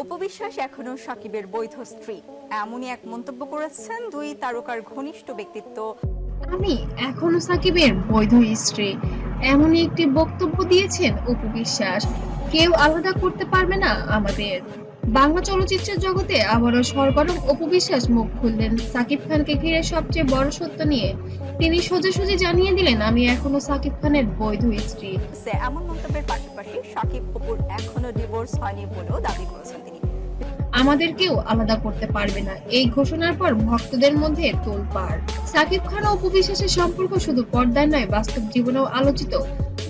অপু বিশ্বাস এখনো সাকিবের বৈধ স্ত্রী, এমনই এক মন্তব্য করেছেন দুই তারকার ঘনিষ্ঠ ব্যক্তিত্ব। আমি এখনো সাকিবের বৈধ স্ত্রী, এমনই একটি বক্তব্য দিয়েছেন অপু বিশ্বাস। কেউ আলাদা করতে পারবে না আমাদের। বাংলা চলচ্চিত্রের জগতে আবারও সরগরম অপু বিশ্বাস মুখ খুললেন সাকিব খানকে ঘিরে সবচেয়ে বড় সত্য নিয়ে। তিনি সোজাসুজি জানিয়ে দিলেন, আমি এখনো সাকিব খানের বৈধ স্ত্রী। এমন মন্তব্যের পাশাপাশি সাকিব অপুর এখনো ডিভোর্স হয়নি বলেও দাবি করেছেন তিনি। আমাদের কেউ আলাদা করতে পারবে না, এই ঘোষণার পর ভক্তদের মধ্যে তোলপাড়। সাকিব খান ও অপু বিশ্বাসের সম্পর্ক শুধু পর্দায় নয়, বাস্তব জীবনেও আলোচিত।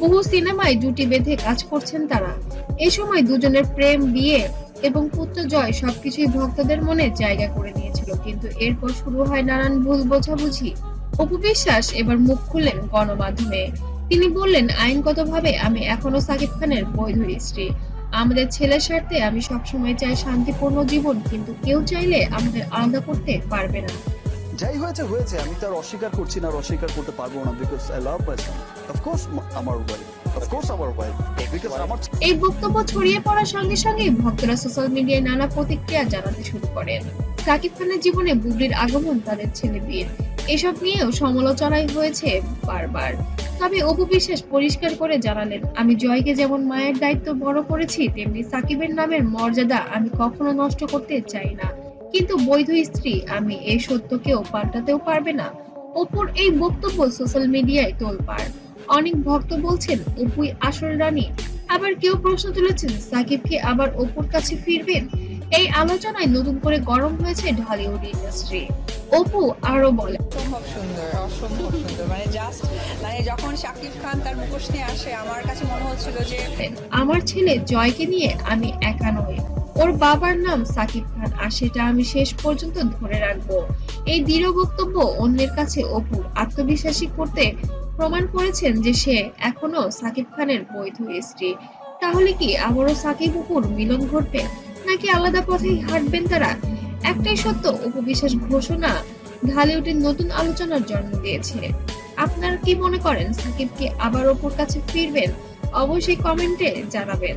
বহু সিনেমায় জুটি বেঁধে কাজ করছেন তারা। এই সময় দুজনের প্রেম, বিয়ে এবং পুত্র জয় সবকিছুই ভক্তদের মনে জায়গা করে নিয়েছিল, কিন্তু এরপর শুরু হয় নানান ভুল বোঝাবুঝি। অপু বিশ্বাস এবার মুখ খুললেন গণমাধ্যমে। তিনি বললেন, আইনগতভাবে আমি এখনো সাকিব খানের বৈধ স্ত্রী। আমাদের ছেলের স্বার্থে আমি সবসময় চাই শান্তিপূর্ণ জীবন, কিন্তু কেউ চাইলে আমাদের আলাদা করতে পারবে না। যাই হয়েছে হয়েছে, আমি তার অস্বীকার করছি না, আর অস্বীকার করতে পারবো না, because I love my Son. Of course আমার ওয়াইফ, অফ কোর্স আমার ওয়াইফ, বিকজ আমার। এই বক্তব্য ছড়িয়ে পড়ার সঙ্গে সঙ্গে ভক্তরা সোশ্যাল মিডিয়ায় নানা প্রতিক্রিয়া জানাতে শুরু করেন। সাকিব খানের জীবনে বুবলির আগমন, তাদের ছেলে বিয়ে, এসব নিয়েও সমালোচনাই হয়েছে বারবার। তবে অপু বিশ্বাস পরিষ্কার করে জানালেন, আমি জয়কে যেমন মায়ের দায়িত্ব বড় করেছি, তেমনি সাকিবের নামের মর্যাদা আমি কখনো নষ্ট করতে চাই না। কিন্তু বৈধ স্ত্রী আমি, এই সত্যকেও পাল্টাতেও পারবে না। অপুর এই বক্তব্য সোশ্যাল মিডিয়ায় তোলপাড়। অনেক ভক্ত বলছেন অপুই আসল রানী, আবার কেউ প্রশ্ন তুলেছেন সাকিব কি আবার অপুর কাছে ফিরবেন। এই আলোচনায় নতুন করে গরম হয়েছে ঢালিউড ইন্ডাস্ট্রি। অপু আরো বলে, অসম্ভব সুন্দর, অসম্ভব সুন্দর, মানে যখন শাকিব খান তার মুখোশ নিয়ে আসে, আমার কাছে মনে হচ্ছিল যে আমার ছেলে জয়কে নিয়ে আমি একা নই, ওর বাবার নাম সাকিব খান, আর সেটা আমি শেষ পর্যন্ত ধরে রাখবো। এই দৃঢ় বক্তব্য অন্যের কাছে অপুর আত্মবিশ্বাসী করতে প্রমাণ করেছেন যে সে এখনো সাকিব খানের বৈধ স্ত্রী। তাহলে কি আবারও সাকিব অপুর মিলন ঘটবে, নাকি আলাদা পথেই হাঁটবেন তারা? একটাই সত্য, অপু বিশ্বাস ঘোষণা ঢালিউডের নতুন আলোচনার জন্ম দিয়েছে। আপনারা কি মনে করেন, সাকিব কি আবার অপুর কাছে ফিরবেন? অবশ্যই কমেন্টে জানাবেন।